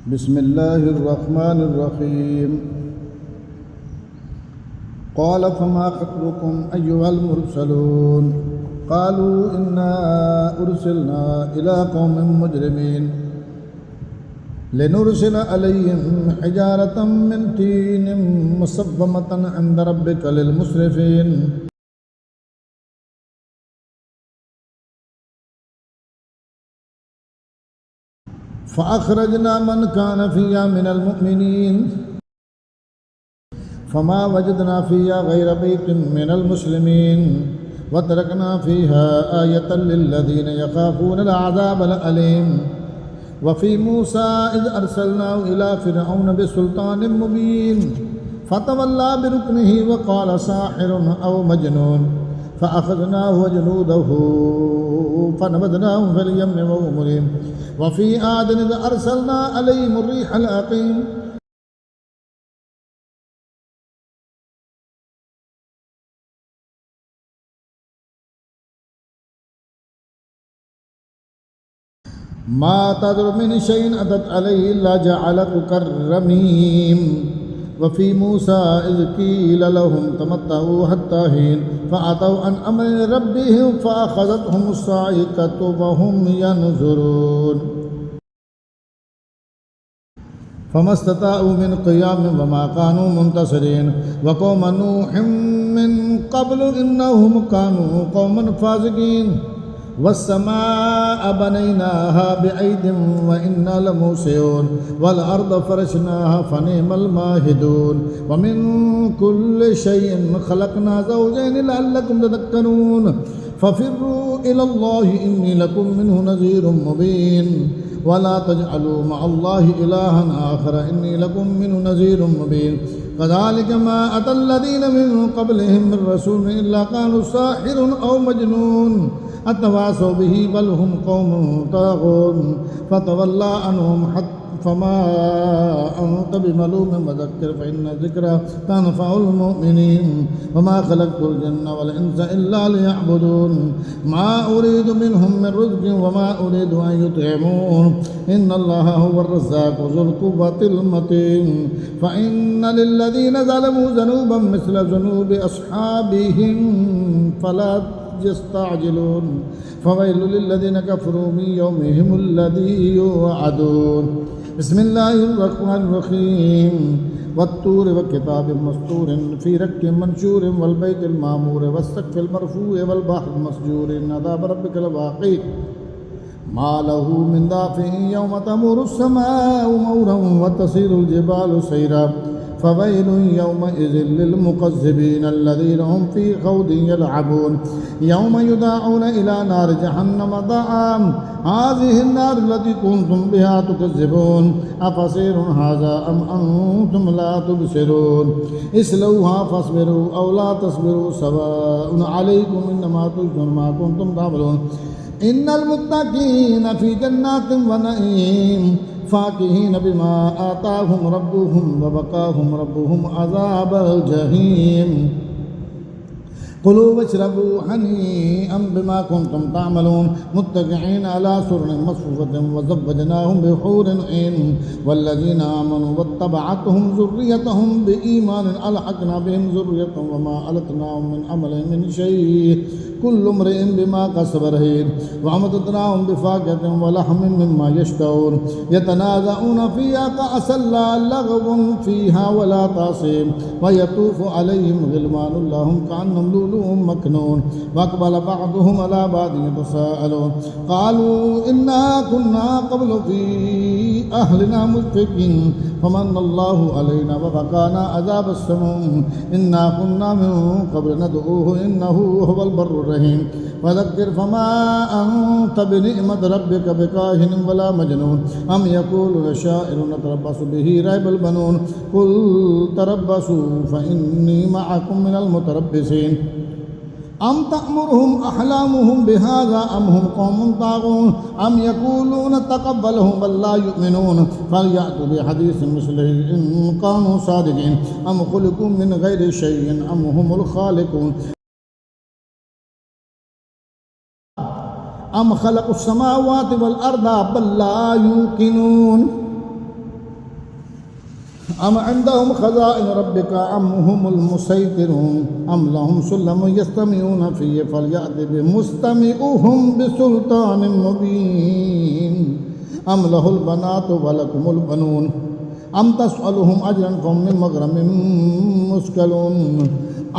بسم الله الرحمن الرحيم قال فما خطبكم أيها المرسلون قالوا إنا أرسلنا إلى قوم مجرمين لنرسل عليهم حجارة من طين مصفمة عند ربك للمسرفين فأخرجنا من كان فيها من المؤمنين فما وجدنا فيها غير بيت من المسلمين وتركنا فيها آية للذين يخافون العذاب الأليم وفي موسى إذ أرسلناه إلى فرعون بسلطان مبين فتولى بركنه وقال ساحر أو مجنون فأخذناه وجنوده فنبذناهم في اليم وهو مليم وفي عاد إذ أرسلنا عليهم الريح العقيم ما تذر من شيء أتت عليه إلا جعلته كالرميم وفي موسى إذ قيل لهم تمتعوا حتى حين فأتوا عن أمر ربهم فأخذتهم الصاعقة وهم ينظرون فما استطاعوا من قيام وما كانوا منتصرين وقوم نوح من قبل إنهم كانوا قوما فاسقين والسماء بنيناها بأيد وإنا لموسعون والأرض فرشناها فنعم الماهدون ومن كل شيء خلقنا زوجين لعلكم تذكرون ففروا إلى الله إني لكم منه نذير مبين ولا تجعلوا مع الله إلها آخر إني لكم منه نذير مبين كذلك ما أتى الذين من قبلهم من رسول إلا قالوا ساحر أو مجنون أتواصوا به بل هم قوم طاغون فتولى عنهم فما أنت بملوم وذكر فإن الذكرى تنفع المؤمنين وما خلقت الجن والإنس إلا ليعبدون ما أريد منهم من رزق وما أريد أن يطعمون إن الله هو الرزاق ذو القوة المتين فإن للذين ظلموا ذنوبا مثل ذنوب أصحابهم فلا يستعجلون فويل للذين كفروا من يومهم الذي يوعدون بسم الله الرحمن الرحيم والطور وكتاب مسطور في رك منشور والبيت المعمور والسقف المرفوع والبحر المسجور إن عذاب ربك لواقع ما له من دافع يوم تمور السماء مورا وتصير الجبال سيرا فويل يومئذ للمكذبين الذين هم في خوض يلعبون يوم يدعون إلى نار جهنم دعا هذه النار التي كنتم بها تكذبون أفسير هذا أم أنتم لا تبصرون اصلوها فاصبروا أو لا تصبروا سواء عليكم إنما تجزون ما كنتم تعملون إن المتقين في جنات ونعيم فاكهين بما آتاهم ربهم ووقاهم ربهم عذاب الجحيم كلوا واشربوا هنيئا بما كنتم تعملون متكئين على سرر مصفوفة وزوجناهم بحور عين والذين آمنوا واتبعتهم ذريتهم بإيمان ألحقنا بهم ذريتهم وما ألتناهم من عملهم من شيء كل امرئ بما كسب رهين وأمددناهم بفاكهة ولحم مما يشتهون يتنازعون فيها كأسا لا لغو فيها ولا تأثيم ويطوف عليهم غلمان لهم كأنهم لؤلؤ مكنون وأقبل بعضهم على بعض يتساءلون قالوا إنا كنا قبل في أهلنا مشفقين فمن الله علينا ووقانا عذاب السموم إنا كنا من قبل ندعوه إنه هو البر الرحيم وذكر فما أنت بنعمة ربك بكاهن ولا مجنون أم يقولون شاعر نتربص به ريب البنون قل تربصوا فإني معكم من المتربصين أم تأمرهم أحلامهم بهذا أم هم قوم طاغون أم يقولون تقبله بل لا يؤمنون فليأتوا بحديث مثله إن كانوا صادقين أم خلقوا من غير شيء أم هم الخالقون أم خلقوا السماوات والأرض بل لا يوقنون अम अंदहुम खज़ाइन रब्बिका अम हुमुल मुसैतिरून अम लहुम सुल्लम यस्तमिऊन फीहि फलयअति बिमुस्तमिउहुम बिसुल्तानिन मुबीन अम लहुल बनातु व लकुमुल बनून अम तस्अलुहुम अजरन फहुम मिन मग़रमिन मुस्कलून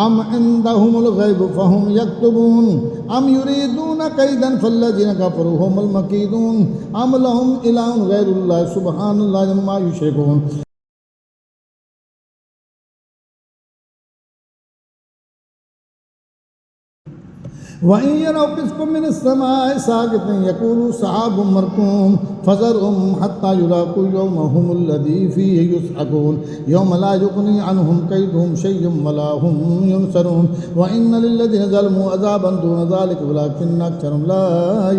अम इंदहुमुल गैब फहुम यक्तुबून अम युरीदून कैदन फल्लज़ीना कफ़रू हुमुल मकीदून अम लहुम इलाहुन गैरुल्लाह सुब्हानल्लाहि अम्मा युश्रिकून। वइन यरौ किस्फम मिन अस्समाइ साक़ितन यक़ूलू सहाबुम मरकूम फ़ज़रहुम हत्ता युलाक़ू यौमहुम अल्लज़ी फ़ीहि युस्अकून यौम ला युग़नी अन्हुम कैदुहुम शय'अन वला हुम युनसरून व इन्न लिल्लज़ीना ज़लमू अज़ाबन दून ज़ालिका वलाकिन्न अक्सरहुम ला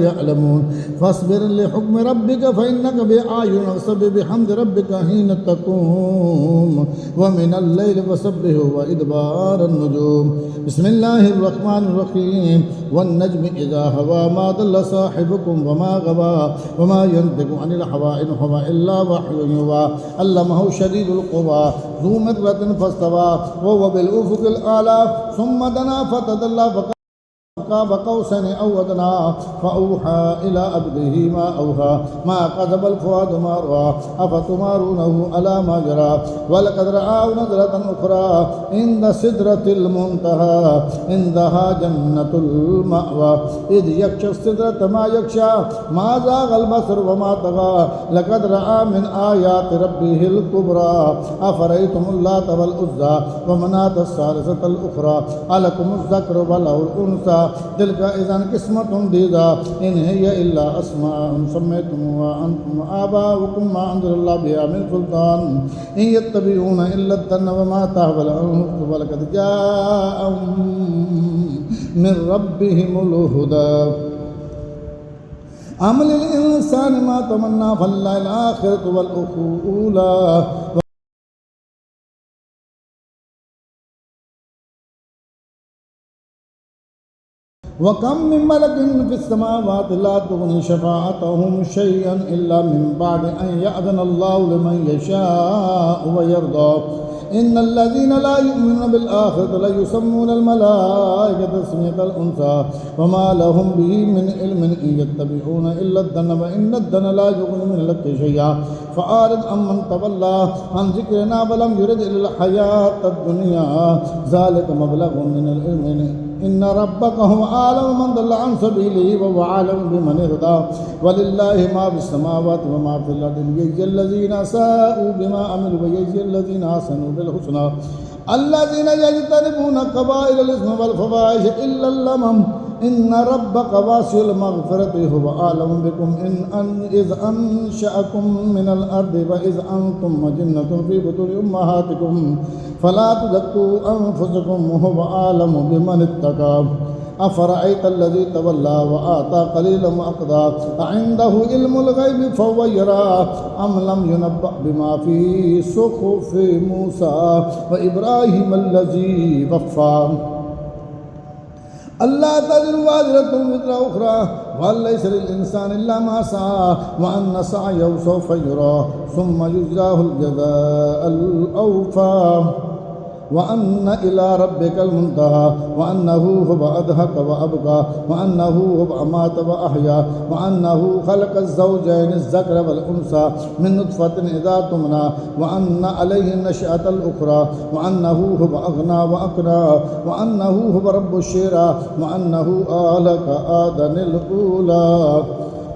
यअलमून फ़स्बिर लिहुक्मि रब्बिका फ़इन्नका बिअयुनिना वसब्बिह बिहम्दि रब्बिका हीन तक़ूम व मिनल लैलि वसब्बिहु व इदबारन नुजूम। बिस्मिल्लाहिर रहमानिर रहीम वन्नज्मि इज़ा हवा मा दल्ल साहिबुकुम वमा गवा वमा यंतिकु अनिल हवा इन हुवा इल्ला वह्युन युहा अल्लमहु शदीदुल क़ुवा ज़ू मिर्रतिन फस्तवा वहुव बिल उफ़ुक़िल आला सुम्मा दना फ़तदल्ला क़ाब क़ौसैन औ अदना फ़अौहा इला अब्दिही मा औहा मा क़ज़बल फ़ुआदु मा रआ अफ़तुमारूनहु अला मा यरा वलक़द रआहु नज़रतन उख़रा इंद सिदरतिल मुंतहा इंदहा जन्नतुल मअवा इज़ यग़शा सिदरत मा यग़शा मा ज़ाग़ल बसर व मा तग़ा लक़द रआ मिन आयाति रब्बिहिल कुबरा अफ़रअय्तुमुल लात वल उज़्ज़ा व मनात अस्सालिसतल उख़रा अलकुमुज़ ज़क्र व लहुल उन्सा तिल्का इज़न किस्मतुन दीज़ा इन हिय इल्ला अस्माउन सम्मयतumuहा अंतुम व आबाउकुम मा अंज़लल्लाहु बिहा मिन सुल्तान इन यत्तबिऊना इल्ला ज़न्न व मा तहवल अनफुसुहुम व लक़द जाअहुम मिन रब्बिहिमुल हुदा अम लिल इंसानि मा तमन्ना फलिल्लाहिल आखिरतु वल ऊला वकम मिन मलकिन फिस समावाति ला तुग़नी शफ़ाअतुहुम शय'अन इल्ला मिन बअदि अन यअज़नल्लाहु लिमन यशाअु व यर्दा इन्नल्लज़ीना ला युमिनूना बिल आखिरति ला युसम्मूनल मलाइकता तस्मियतल उन्सा वमा लहुम बिही मिन इल्मिन इन यत्तबिऊना इल्ला ज़न्न व इन्नज़्ज़न्न ला युग़नी मिनल हक़्क़ि शय'आ फ़अरिज़ अम्मन तवल्ला अन ज़िक्रिना व लम युरिद इल्लल हयातद दुनिया ज़ालिका मबलगुहुम मिनल इल्मि इन्न रब्बका हुवा आलमु मन दल्ला अन सबीलिही व हुवा आलमु बिमन इहदा वलिल्लाहि मा फिस समावाति व मा फिल अर्दि लियजज़ियल्लज़ीना साअू बिमा अमिलू व यजज़ियल्लज़ीना अहसनू बिल हुस्ना अल्लज़ीना यज्तनिबूना कबाइरल इस्मि वल फ़वाहिश इल्लल लमम इन्न रब्बका वासिउल मग़फ़िरति हुवा आलमु बिकुम इज़ अंशअकुम मिनल अर्दि व इज़ अंतुम अजिन्नतुन फ़ी बुतूनि उम्महातिकुम फला तुज़क्कू अन्फुसकुम हुवा आलमु बिमन इत्तक़ा अफ़रअयतल्लज़ी तवल्ला व आता क़लीलन व अक़दा अइंदहु इल्मुल ग़ैबि फ़हुव यरा अम लम युनब्बअ बिमा फ़ी सुहुफ़ि मूसा व इब्राहीमल्लज़ी वफ़्फ़ा अल्ला तज़िरु वाज़िरतुन विज़रा उख़रा वलैसा लिल इंसानि इल्ला मा सअा व अन्न सअयहु सौफ़ा युरा सुम्मा युज्ज़ाहुल जज़ाअल औफ़ा व अन्न इला रब्बिकल मुंतहा व अन्नहु हुवा अज़हक व अबका व अन्नहु हुवा अमात व अहया व अन्नहु खलक़ज़ ज़ौजैनि ज़क्र वल उन्सा मिन नुत्फ़तिन इज़ा तुमना व अन्न अलैहि नशअतल उख़रा व अन्नहु हुवा अग़ना व अक़ना व अन्नहु हुवा रब्बुश शिरा व अन्नहु अहलक आदनिल ऊला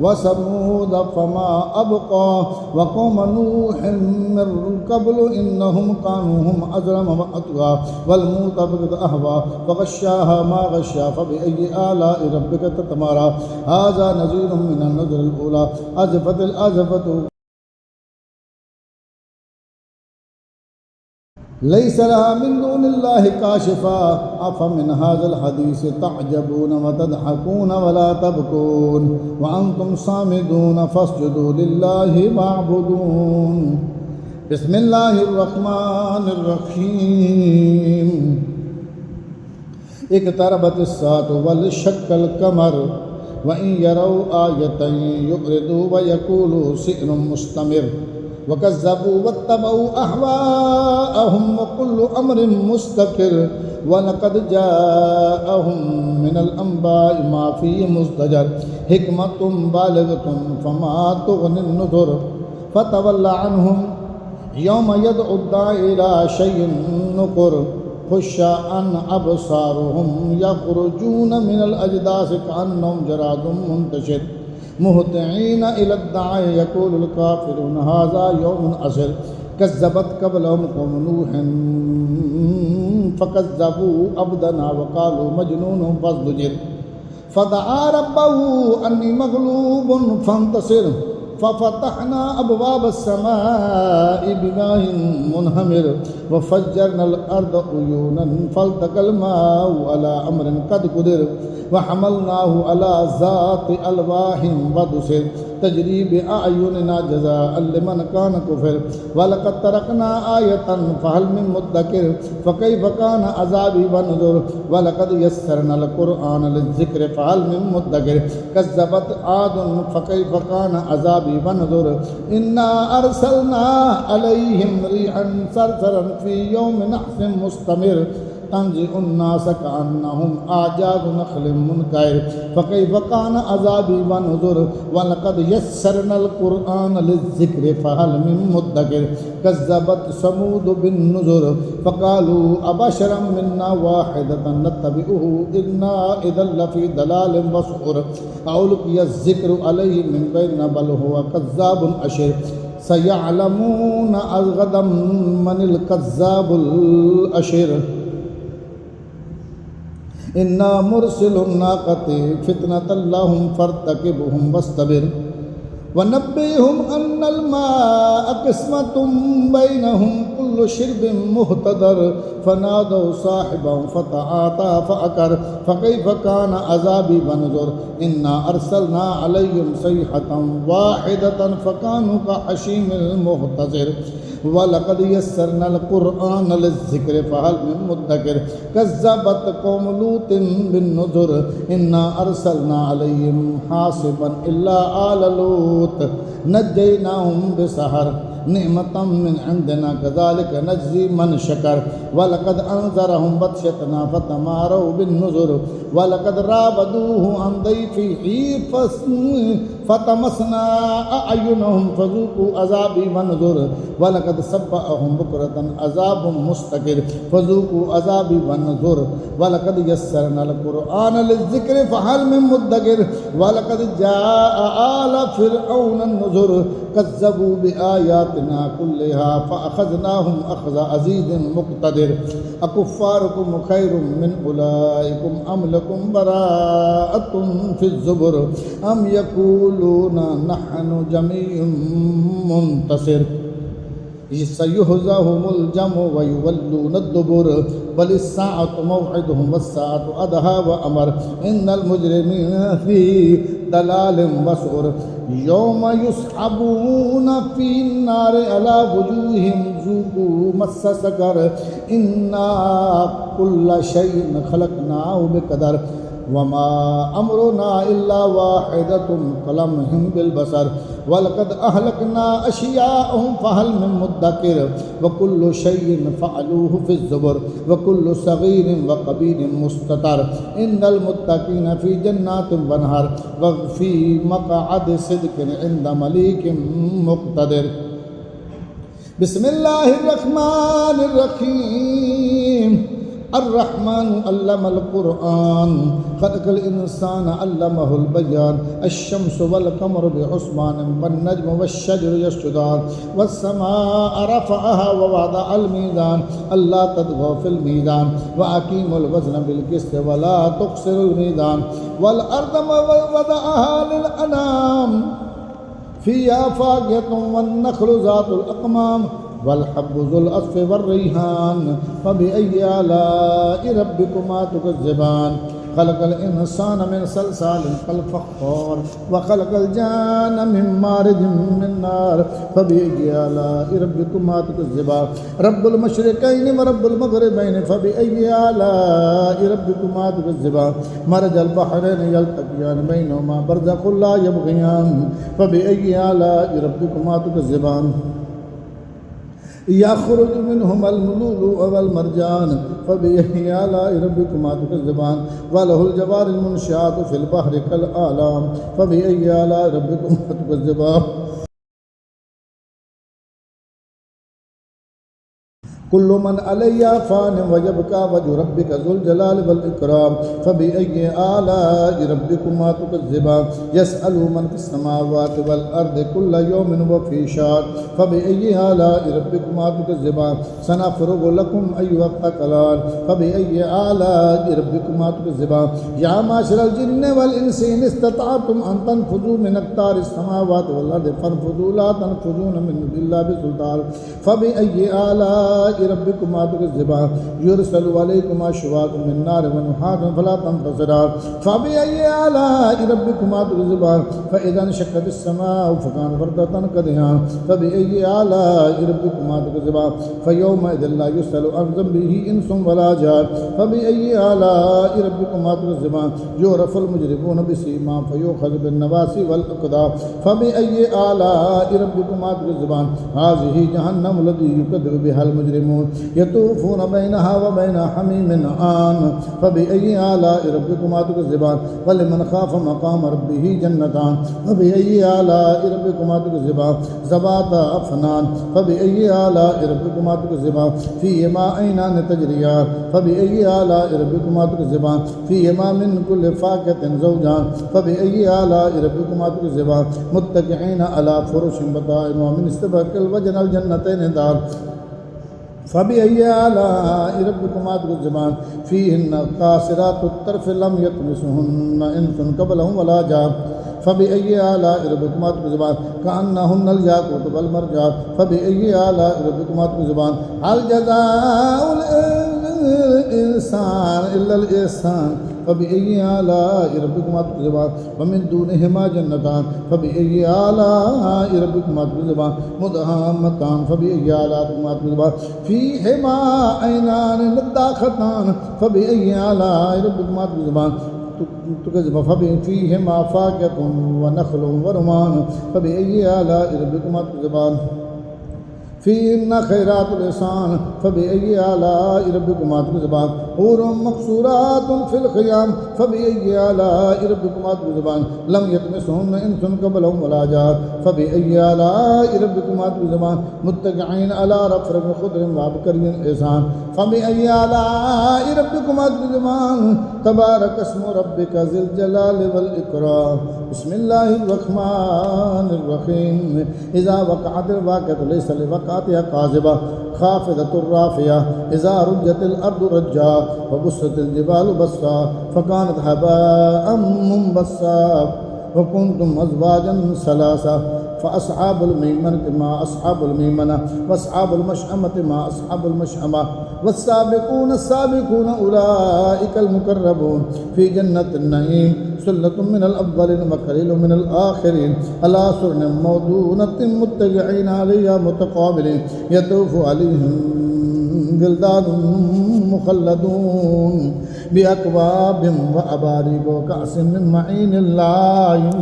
व समूद फमा अबक़ा व क़ौम नूहिन मिन क़ब्लु इन्नहुम कानू हुम अज़लम व अतग़ा वल मुतफ़िक़ात अहवा फ़ग़श्शाहा मा ग़श्शा फ़बिअय्यि आलाइ रब्बिका ततमारा हाज़ा नज़ीरुम मिनन नज़रिल ऊला अज़फ़तिल अज़फ़तु लैसा लहा मिन दूनिल्लाहि काशिफ़ा अफ़मिन हाज़िल हदीस तअजबून व तदहकून व ला तबकून व अंतुम सामिदून फस्जुदू लिल्लाहि वअबुदून। बिस्मिल्लाहिर रहमानिर रहीम। इक़्तरबतिस साअतु वल शक्कल क़मर व इन यरौ आयतन युरिदू व यक़ूलू सिह्रुम मुस्तमिर वकज़्ज़बू वत्तबऊ अहवाअहुम वकुल्लु अम्रिन मुस्तक़िर वलक़द जाअहुम मिनल अंबाइ मा फ़ीहि मुज़्दजर हिकमतुम बालिग़तुम फ़मा तुग़निन नुज़ुर फ़तवल्ल अन्हुम यौम यदउ दाई इला शयइन नुक़ुर खुश्शाअन अबसारुहुम यख़रुजून मिनल अजदासि कअन्नहुम जरादुम मुंतशिर मुहतिईन इला दाई यक़ूलुल काफ़िरून हाज़ा यौमुन असिर कज़्ज़बत क़ब्लहुम क़ौमु नूहिन फ़कज़्ज़बू अब्दना वक़ालू मजनूनुन फ़ज़्दुजिर फ़दआ रब्बहू अन्नी मग़लूबुन फ़ंतसिर फ़फ़तहना अबवाब अस्समाइ बिमाइन मुनहमिर वफ़ज्जरनल अर्द उयूनन फ़ल्तक़ल माउ अला अम्रिन क़द क़ुदिर वहमलनाहु अला ज़ाति अलवाहिन वदुसिर तजरी बिअअयुनिना जज़ाअन लिमन कान कुफ़िर वलक़द तरकना आयतन फ़हल मिन मुद्दकिर फ़कैफ़ कान अज़ाबी वनुज़ुर वलक़द यस्सरनल क़ुरआन लिज़्ज़िक्रि फ़हल मिन मुद्दकिर कज़्ज़बत आदुन फ़कैफ़ कान अज़ाबी वनुज़ुर इन्ना अरसलना अलैहिम रिहन सरसरन फ़ी यौमिन नहसिन मुस्तमिर तंज़िउन नास कअन्नहुम आजाज़ु नख़लिन मुनक़इर फ़कैफ़ कान अज़ाबी वनुज़ुर वलक़द यस्सरनल क़ुरआन लिज़्ज़िक्रि फ़हल मिन मुद्दकिर कज़्ज़बत समूद बिन्नुज़ुर फ़क़ालू अबशरम मिन्ना वाहिदतन नत्तबिउहु इन्ना इज़न लफ़ी दलालिन वसुर अउल्क़िय ज़िक्रु अलैहि मिन बैनिना बल हुवा कज़्ज़ाबुन अशिर सयअलमून गदम मनिल कज़्ज़ाबुल अशिर इन्ना मुरसिलुन नाक़ति फ़ितनतल लहुम फ़र्तक़िबहुम वस्तबिर वनब्बिहुम अन्नल माअ क़िस्मतुम बैनहुम कुल्लु शिर्बिन मुहतदर फ़नादौ साहिबहुम फ़तआता फ़अक़र फ़कैफ़ कान अज़ाबी वनुज़ुर इन्ना अरसलना अलैहिम सयहतन वाहिदतन फ़कानू कहशीमिल मुहतज़िर वलक़द यस्सरनल क़ुरआन लिज़्ज़िक्रि फ़हल मिन मुद्दकिर कज़्ज़बत क़ौमु लूतिन बिन्नुज़ुर इन्ना अरसलना अलैहिम हासिबन इल्ला आल लूत नज्जयनाहुम बिसहर निअमतम मिन इंदिना कज़ालिक नज्ज़ी मन शकर वलक़द अंज़रहुम बत्शतना फ़तमारौ बिन्नुज़ुर वलक़द रावदूहु अन दैफ़िही फ़तमसना अअयुनहुम फ़ज़ूक़ू अज़ाबी वनुज़ुर वलक़द सब्बअहुम बुक्रतन अज़ाबुम मुस्तक़िर फ़ज़ूक़ू अज़ाबी वनुज़ुर वलक़द यस्सरनल क़ुरआन लिज़्ज़िक्रि फ़हल मिन मुद्दकिर वलक़द जाअ आल फ़िरऔन नुज़ुर कज़्ज़बू बिआयातिना कुल्लिहा फ़अख़ज़नाहुम अख़ज़ अज़ीज़िन मुक़तदिर अकुफ़्फ़ारुकुम ख़ैरुम मिन उलाइकुम अम लकुम बराअतुन फ़िज़्ज़ुबुर अम यक़ूलूना नहनु जमीउम मुंतसिर सयुहज़हुमुल जमु व युवल्लून अद्दुबुर बलिस्साअतु मौइदुहुम वस्साअतु अदहा व अमर इन्नल मुजरिमीना फ़ी दलालिन वसुर यौम युस्हबूना फ़ीन नार अला वुजूहिहिम ज़ूक़ू मस्स सक़र इन्ना कुल्ल शैइन ख़लक़नाहु बिक़दर वमा अमरुना इल्ला वाहिदतुन कलमहिम बिलबसर वलक़द अहलकना अशियाअहुम फ़हल मिन मुद्दकिर वकुल्लु शैइन फ़अलूहु फ़िज़्ज़ुबुर वकुल्लु सग़ीरिन व कबीरिन मुस्ततर इन्नल मुत्तक़ीन फ़ी जन्नातिन व नहर व फ़ी मक़अदि सिद्क़िन इंद मलीकिन मुक़तदिर बिस्मिल्लाहिर रहमानिर रहीम अर्रहमानु अल्लमल क़ुरआन ख़लक़ल इंसाना अल्लमहुल बयान अश्शम्सु वल क़मरु बिहुस्बानिन वन्नज्मु वश्शजरु यस्जुदान वस्समाअ रफ़अहा व वदअल मीज़ान अल्ला तत्ग़ौ फ़िल मीज़ान व अक़ीमुल वज़न बिल क़िस्ति व ला तुख़्सिरुल मीज़ान वल अर्द वदअहा लिल अनाम फ़ीहा फ़ाकिहतुन वन नख़्लु ज़ातुल अक़माम वल्हब्बु ज़ुल अस्फ़ि वर्रैहान फ़बिअय्यि आलाइ रब्बिकुमा तुकज़्ज़िबान ख़लक़ल इंसाना मिन सलसालिन कल फ़ख़्ख़ार व ख़लक़ल जान्न मिन मारिजिन मिन नार फ़बिअय्यि आलाइ रब्बिकुमा तुकज़्ज़िबान रब्बुल मशरिक़ैनि व रब्बुल मग़रिबैनि फ़बिअय्यि आलाइ रब्बिकुमा तुकज़्ज़िबान मरजल बहरैनि यल्तक़ियान बैनहुमा बरज़ख़ुन ला यबग़ियान फ़बिअय्यि आलाइ रब्बिकुमा तुकज़्ज़िबान यख़रुजु मिनहुमुल लुलुलु वल मरजान फ़बिअय्यि आलाइ रब्बिकुमा तुकज़्ज़िबान व लहुल जवारिल मुनशिआतु फ़िल बहरि कल आलाम फ़बिअय्यि आलाइ रब्बिकुमा तुकज़्ज़िबान कुल्लु मन अलैहा फ़ान व यबका वजहु रब्बिका ज़ुल जलालि वल इकराम फ़बिअय्यि आलाइ रब्बिकुमा तुकज़्ज़िबान यसअलु मन फ़िस समावाति वल अर्दि कुल्ल यौमिन व फ़ी शान फ़बिअय्यि आलाइ रब्बिकुमा तुकज़्ज़िबान सनफ़्रुगु लकुम अय्युहस सक़लान फ़बिअय्यि आलाइ रब्बिकुमा तुकज़्ज़िबान या माशरल जिन्नि वल इंसि इन इस्ततअतुम अन तनफ़ुज़ू मिन अक़तारिस समावाति वल अर्दि फ़न्फ़ुज़ू ला तनफ़ुज़ून इल्ला बिसुल्तान फ़बिअय्यि आलाइ रब्बिकुमा तुकज़्ज़िबान युरसलु अलैकुमा शुवाज़ुम मिन नार व नुहासुन फला तंतसिरान फ़बिअय्यि आलाइ रब्बिकुमा तुकज़्ज़िबान फ़इज़ा इंशक़्क़तिस समाउ फ़कानत वरदतन कदिहान फ़बिअय्यि आलाइ रब्बिकुमा तुकज़्ज़िबान फ़यौमइज़िन ला युसअलु अन ज़ंबिही इंसुन वला जान फ़बिअय्यि आलाइ रब्बिकुमा तुकज़्ज़िबान युरफ़ुल मुजरिमून बिसीमाहुम फ़युख़ज़ु बिन्नवासि वल अक़दाम फ़बिअय्यि आलाइ रब्बिकुमा तुकज़्ज़िबान हाज़िही जहन्नम लज़ी युकज़्ज़िबु बिहल मुजरिमून यतूफ़ून बैनहा व बैन हमीमिन आन फ़बिअय्यि आलाइ रब्बिकुमा तुकज़्ज़िबान वलिमन ख़ाफ़ मक़ाम रब्बिही जन्नतान फ़बिअय्यि आलाइ रब्बिकुमा तुकज़्ज़िबान ज़वाता अफ़नान फ़बिअय्यि आलाइ रब्बिकुमा तुकज़्ज़िबान फ़ीहिमा ऐनान तजरियान फ़बिअय्यि आलाइ रब्बिकुमा तुकज़्ज़िबान फ़ीहिमा मिन कुल्लि फ़ाकिहतिन ज़ौजान फ़बिअय्यि आलाइ रब्बिकुमा तुकज़्ज़िबान मुत्तकिईन अला फ़ुरुशिन बताइन व मिन इस्तबरक़िल वजनल जन्नतैन दान फ़बिअय्यि आलाइ रब्बिकुमा तुकज़्ज़िबान फ़ीहिन्ना क़ासिरातुत तर्फ़ लम यत्मिसहुन्ना इंसुन क़ब्लहुम वला जान फ़बिअय्यि आलाइ रब्बिकुमा तुकज़्ज़िबान कअन्नहुन्नल याक़ूतु वल मरजान फ़बिअय्यि आलाइ रब्बिकुमा तुकज़्ज़िबान हल जज़ाउल इंसान इल्लल ihसान फ़बिअय्यि आलाइ रब्बिकुमा तुकज़्ज़िबान व मिन दूनिहिमा जन्नतान फ़बिअय्यि आलाइ रब्बिकुमा तुकज़्ज़िबान मुदहाम्मतान फ़बिअय्यि आलाइ रब्बिकुमा तुकज़्ज़िबान फ़ीहिमा ऐनान नद्दाख़तान फ़बिअय्यि आलाइ रब्बिकुमा तुकज़्ज़िबान फ़ीहिमा फ़ाकिहतुन व नख़लुन व रुम्मान फ़बिअय्यि आलाइ रब्बिकुमा तुकज़्ज़िबान फ़ीहिन्ना ख़ैरातुल हिसान फ़बिअय्यि आलाइ रब्बिकुमा तुकज़्ज़िबान हूरुन मक़सूरातुन फ़िल ख़ियाम फ़बिअय्यि आलाइ रब्बिकुमा तुकज़्ज़िबान लम यत्मिसहुन्ना इंसुन क़ब्लहुम वला जान फ़बिअय्यि आलाइ रब्बिकुमा तुकज़्ज़िबान मुत्तकिईन अला रफ़रफ़िन ख़ुदरिन व अबकरिन हिसान फ़बिअय्यि आलाइ रब्बिकुमा तुकज़्ज़िबान तबारक अस्मु रब्बिका ज़िल जलालि वल इकराम बिस्मिल्लाहिर रहमानिर रहीम इज़ा वक़अतिल वाक़िअतु लैसा लिवक़अतिहा काज़िबा ख़ाफ़िदतुर राफ़िया इज़ा रुज्जतिल अर्दु रज्जा व बुस्सतिल जिबालु बस्सा फ़कानत हबाअम मुंबस्सा व कुंतुम अज़वाजन सलासा फ़अस्हाबुल मयमनति मा अस्हाबुल मयमना वअस्हाबुल मशअमति मा अस्हाबुल मशअमा वस्साबिक़ून अस्साबिक़ून उलाइकल मुक़र्रबून फ़ी जन्नतिन नईम सुल्लतुम मिनल अव्वलिन व क़लीलुम मिनल आख़िरीन अला सुररिन मौदूनतिन मुत्तकिईन अलैहा मुतक़ाबिलीन यतूफ़ु अलैहिम विल्दानुन मुख़ल्लदून बिअक्वाबिन व अबारिक व कअसिन मिन मईनिन ला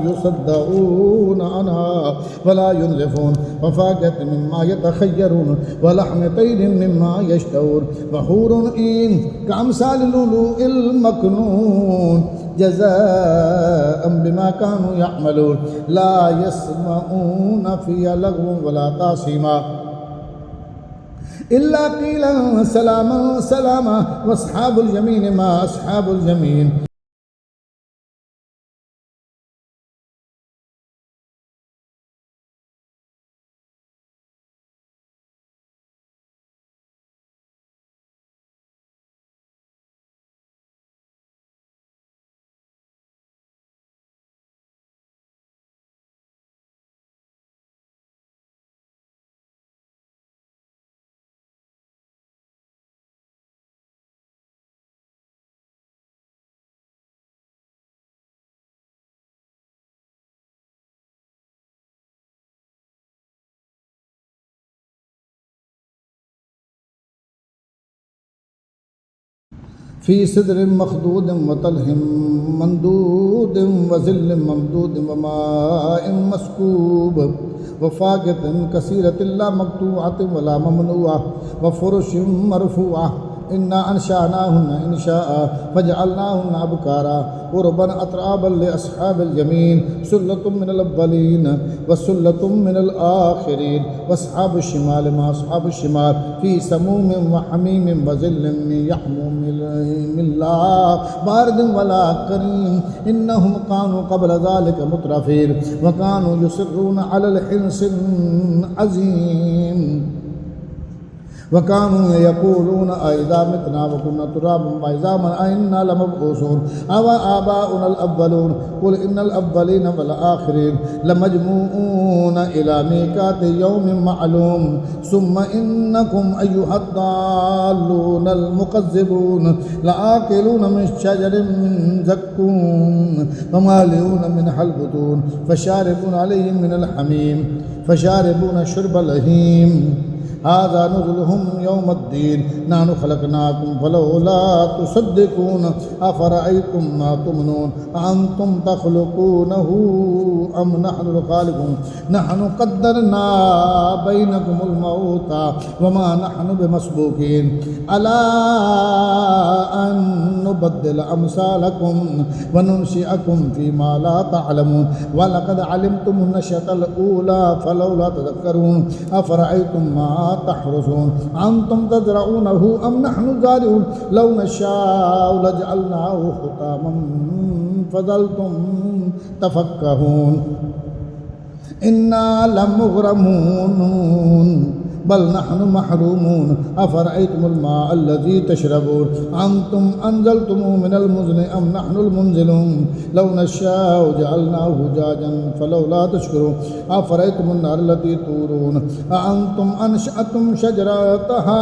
युसद्दऊन अन्हा वला युनज़िफ़ून व फ़ाकिहतिन मिम्मा यतख़य्यरून व लहमि तैरिन मिम्मा यश्तहून व हूरुन ईन कअम्सालिल लुलुइल मकनून जज़ाअन बिमा कानू यअमलून ला यस्मऊन फ़ीहा लगवन वला तासीमा इल्ला क़ीलन सलामन सलामा वअस्हाबुल यमीन मा अस्हाबुल यमीन फ़ी सिदरिन मख़दूदिन व तलहिन मंदूदिन व ज़िल्लिन ममदूदिन व माइन मस्कूब وفاكهة كثيرة لا مقطوعة ولا ممنوعة وفرش مرفوعة إنا أنشأناهن إنشاء فجعلناهن أبكارا عربا أترابا لأصحاب اليمين سلة من الأولين وسلة من الآخرين وأصحاب الشمال ما أصحاب الشمال في سموم وحميم وظل من يحموم من لا بارد ولا كريم إنهم كانوا قبل ذلك مترفين وكانوا يصرون على الحنث العظيم وكانوا يقولون أئذا متنا وكنا ترابا وعظاما أئنا لمبعوثون أو آباؤنا الأولون قل إن الأولين والآخرين لمجموعون إلى ميقات يوم معلوم ثم إنكم أيها الضالون المكذبون لآكلون من شجر من زقوم فمالئون منها البطون فشاربون عليهم من الحميم فشاربون شرب الهيم هذا نزلهم يوم الدين نحن خلقناكم فلولا تصدقون أفرأيتم ما تمنون أأنتم تخلقونه أم نحن الخالقون نحن قدرنا بينكم الموت وما نحن بمسبوقين ألا أن نبدل أمثالكم وننشئكم فيما لا تعلمون ولقد علمتم النشأة الأولى فلولا تذكرون أفرأيتم ما تحرثون أنتم تزرعونه أم نحن الزارعون لو نشاء لجعلناه حطاما فظلتم تفكهون إنا لمغرمون بل نحن محرومون أفرأيتم الماء الذي تشربون أنتم أنزلتموه من المزن أم نحن المنزلون لو نشاء جعلناه جاجا فلولا تشكرون أفرأيتم النار التي تورون أأنتم أنشأتم شجرتها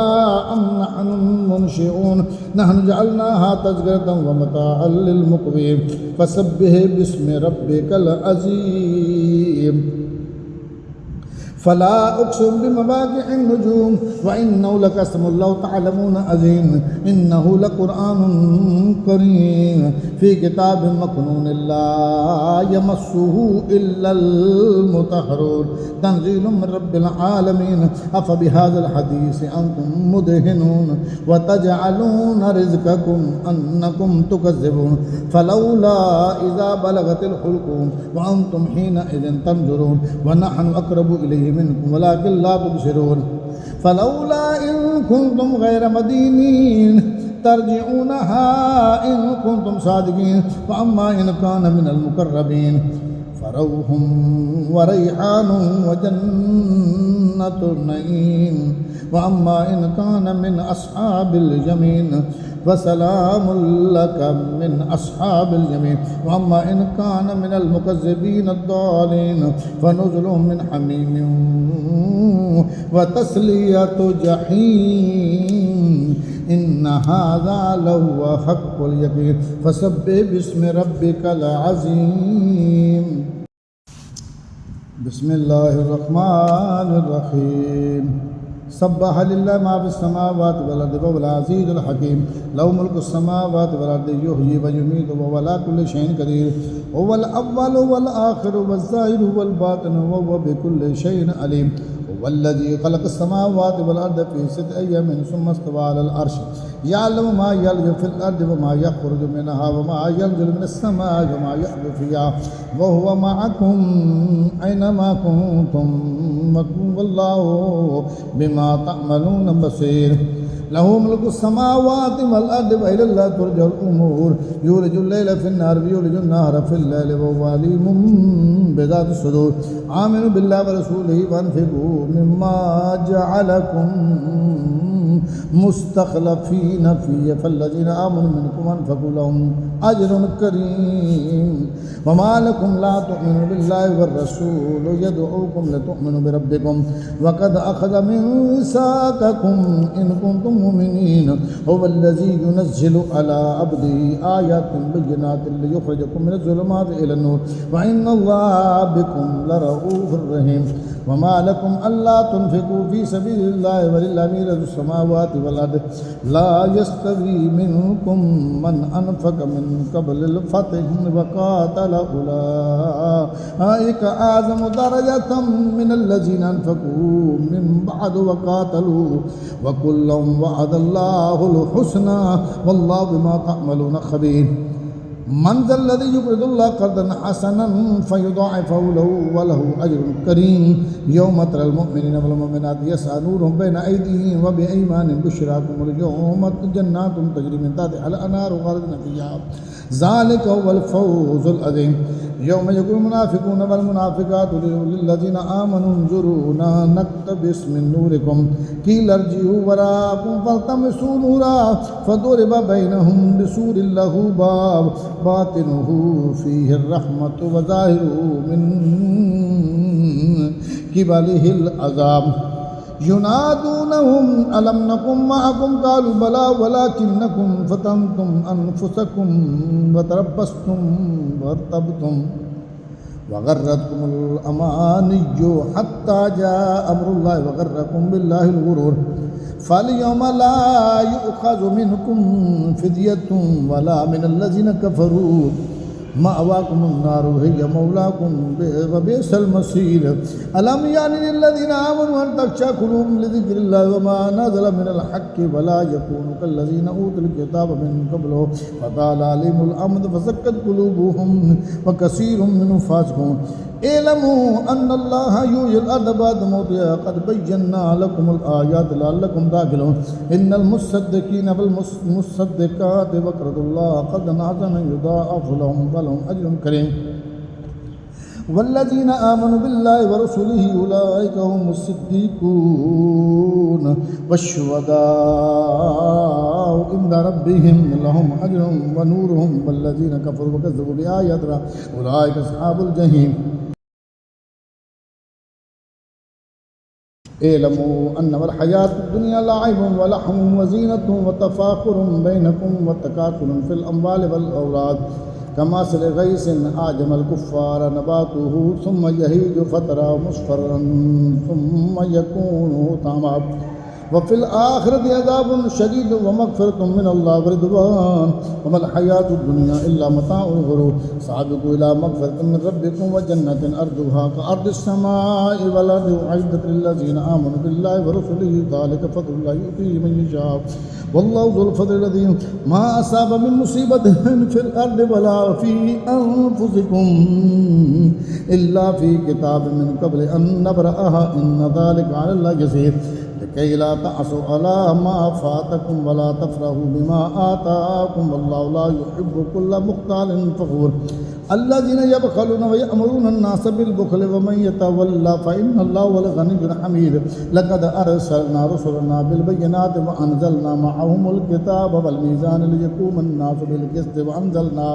أم نحن المنشئون نحن جعلناها تذكرة ومتاعا للمقوين فسبح باسم ربك العظيم فلا أقسم بمواقع النجوم وإنه لقسم لو تعلمون عظيم إنه لقرآن كريم في كتاب مكنون لا يمسه إلا المطهرون تنزيل من رب العالمين أفبهذا الحديث أنتم مدهنون وتجعلون رزقكم أنكم تكذبون فلولا إذا بلغت الحلقوم وأنتم حينئذ تنظرون ونحن أقرب إليه منكم ولكن لا تبصرون فلولا إن كنتم غير مدينين ترجعونها إن كنتم صادقين فأما إن كان من المقربين فروح وريحان وجنة النعيم وأما إن كان من أصحاب اليمين فسلام لك من أصحاب اليمين وأما إن كان من المكذبين الضالين فنزل من حميم وتسلية جحيم إن هذا لهو حق اليقين فسبح باسم ربك العظيم بسم الله الرحمن الرحيم سبح لله ما في السماوات والأرض وهو العزيز الحكيم له ملك السماوات والأرض يحيي ويميت وهو على كل شيء قدير هو الأول والآخر والظاهر والباطن وهو بكل شيء عليم هو الذي خلق السماوات والأرض في 6 أيام ثم استوى على العرش يعلم ما يلج في الأرض وما يخرج منها وما ينزل من السماء وما يعرج فيها وهو معكم أينما كنتم والله بما تعملون بصير له ملك السماوات والأرض وإلى الله ترجع الأمور يولج الليل في النهار ويولج النهار في الليل وهو عليم بذات الصدور آمنوا بالله ورسوله وأنفقوا مما جعلكم مستخلفين فيه فالذين آمنوا منكم أنفقوا لهم أجر كريم وما لكم لا تؤمنوا بالله والرسول يدعوكم لتؤمنوا بربكم وقد أخذ ميثاقكم إن كنتم مؤمنين هو الذي ينزل على عبده آيات بينات ليخرجكم من الظلمات إلى النور وإن الله بكم لرؤوف رحيم वमा लकुम अल्ला तुनफिकू फी सबीलिल्लाहि वलिल्लाहि मीरासुस समावाति वल अर्द ला यस्तवी मिनकुम मन अनफक मिन क़ब्लिल फ़त्हि व क़ातल उलाइका आज़म दरजतम मिनल्लज़ीना अनफ़क़ू मिन बअद व क़ातलू व कुल्लन वअदल्लाहुल हुस्ना वल्लाहु बिमा तअमलून ख़बीर मन ज़ल्लज़ी युक़रिदुल्लाह क़र्ज़न हसनन फ़युज़ाइफ़हु लहू व लहू अज्रुन करीम यौम तरल मुमिनीना वल मुमिनाति यस्अा नूरुहुम बैना अयदीहिम व बिअयमानिहिम बुश्राकुमुल यौमा जन्नातुन तजरी मिन तहतिहाल अनहारु ख़ालिदीना फ़ीहा ज़ालिका हुवल फ़ौज़ुल अज़ीम यौम यक़ूलुल मुनाफ़िक़ूना वल मुनाफ़िक़ातु लिल्लज़ीना आमनू उन्ज़ुरूना नक़्तबिस मिन नूरिकुम क़ील इरजि'ू वराअकुम फ़ल्तमिसू नूरा फ़दुरिबा बैनहुम बिसूरिन लहू बाब बातिनुहु फ़ीहि रहमतु व ज़ाहिरुहु मिन क़िबलिहिल अज़ाब युनादूनहुम अलम नकुम मअकुम क़ालू बला वलाकिन्नकुम फ़तनतुम अनफुसकुम व तरब्बस्तुम वरतब्तुम वगर्रतकुमुल अमानिय्यु हत्ता जाअ अम्रुल्लाहि वगर्रकुम बिल्लाहिल गुरूर फ़ल्यौमा ला युअख़ज़ु मिनकुम फ़िद्यतुन वला मिनल्लज़ीना कफ़रू मअवाकुमुन नारु हिय मौलाकुम व बि'सल मसीर अलम यानि लिल्लज़ीना आमनू अन तख़शअ क़ुलूबुहुम लिज़िक्रिल्लाहि व मा नज़ल मिनल हक़्क़ि व ला यकूनु कल्लज़ीना ऊतुल किताब मिन क़ब्लु फ़ताल अलैहिमुल अमद फ़सक्कत क़ुलूबुहुम व कसीरुम मिनहुम फ़ासिक़ून इलमू अन्नल्लाहा युह्यिल अर्द बअद मौतिहा क़द बय्यन्ना लकुमुल आयाति लअल्लकुम ताक़िलून इन्नल मुस्सद्दिक़ीना वल मुस्सद्दिक़ाति वक़रदुल्लाह क़र्ज़न हसनन युज़ाअफ़ु लहुम व लहुम अज्रुन करीम वल्लज़ीना आमनू बिल्लाहि व रसूलिहि उलाइका हुमुस सिद्दीक़ून वश्शुहदाउ इंदा रब्बिहिम लहुम अज्रुहुम व नूरुहुम वल्लज़ीना कफ़रू व कज़्ज़बू बिआयातिना उलाइका अस्हाबुल जहीम एलमू अन्नमल हयातुद दुनिया लाइबुन व लहवुन व ज़ीनतुन व तफ़ाख़ुरुन बैनकुम व तकासुरुन फ़िल अम्वालि वल औलाद कमासलिल गैसिन आजमल कुफ़्फ़ार नबातुहु सुम्म यहीजु फ़तराहु मुस्फ़र्रन सुम्म यकूनु हुतामा व फ़िल आख़िरति अज़ाबुन शदीद व मग़फ़िरतुम मिनल्लाहि व रिज़वान व मल हयातुद दुनिया इल्ला मताउल गुरूर साबिक़ू इला मग़फ़िरतिन मिन रब्बिकुम व जन्नतिन अर्दुहा कअर्दिस समाइ वल अर्दि उ'इद्दत लिल्लज़ीना आमनू बिल्लाहि व रसूलिहि ज़ालिका फ़ज़्लुल्लाहि यु'तीहि मन यशा वल्लाहु ज़ुल फ़ज़्लिल अज़ीम मा असाब मिन मुसीबतिन फ़िल अर्दि वला फ़ी अनफ़ुसिकुम इल्ला फ़ी किताबिन मिन क़ब्लि अन नब्रअहा इन्न ज़ालिका अलल्लाहि यसीर लिकै ला तअसू अला मा फ़ातकुम वला तफ़रहू बिमा आताकुम वल्लाहु ला युहिब्बु कुल्ला मुख़्तालिन फ़ख़ूर अल्लज़ीना यबख़लूना व यअमुरूना अन्नास बिल बुख़्लि व मन यतवल्ला फ़इन्नल्लाहा हुवल गनिय्युल हमीद लक़द अरसलना रुसुलना बिल बय्यिनाति व अनज़लना मअहुमुल किताब वल मीज़ान लियक़ूमन नासु बिल क़िस्ति व अनज़लना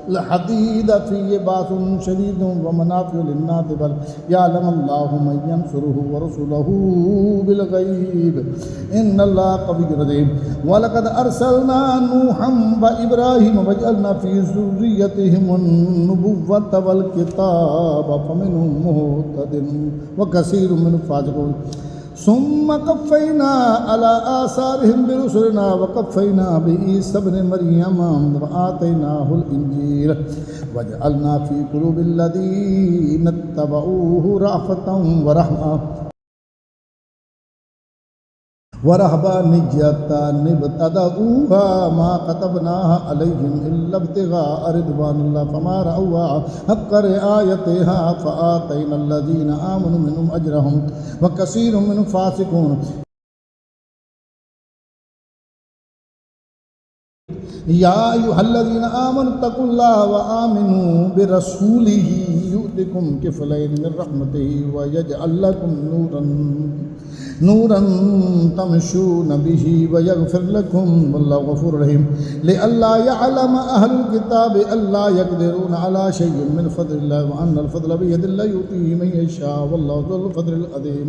अल हदीद फ़ीहि बाअसुन शदीदुन व मनाफ़िअु लिन्नासि वल यअलमल्लाहु मन यंसुरुहु व रसूलहु बिल गैब इन्नल्लाहा क़विय्युन अज़ीम व लक़द अरसलना नूहन व इब्राहीम व जअलना फ़ी ज़ुर्रिय्यतिहिमुन नुबुव्वत वल किताब फमिनहुम मुहतदिन व कसीरुम मिनहुम फ़ासिक़ून सुम्मा क़फ़्फ़ैना अला आसारिहिम बिरुसुलिना व क़फ़्फ़ैना बिईसा इब्न मरियम व आतैनाहुल इंजील व जअलना फ़ी क़ुलूबिल्लज़ीना इत्तबऊहु रअफ़तन व रहमा वरहबानिय्यतन इब्तदऊहा मा कतबनाहा अलैहिम इल्ला इब्तिगाअ रिज़वानिल्लाह फमा रअऊहा हक़्क़ रिआयतिहा फ़आतैनल्लज़ीना आमनू मिनहुम अजरहुम व कसीरुम मिनहुम फ़ासिक़ून या अय्युहल्लज़ीना आमनू तक़ुल्लाह व आमिनू बिरसूलिही यु'तिकुम किफ़लैन मिन रहमतिही व यजअल लकुम नूरन तमशून बिही व यग़फ़िर लकुम वल्लाहु गफ़ूरुर रहीम लिअल्ला यअलम अहलुल किताबि अल्ला यक़दिरूना अला शय्इन मिन फ़ज़लिल्लाहि व अन्नल फ़ज़ला बियदिल्लाहि यु'तीहि मन यशा वल्लाहु ज़ुल फ़ज़लिल अज़ीम।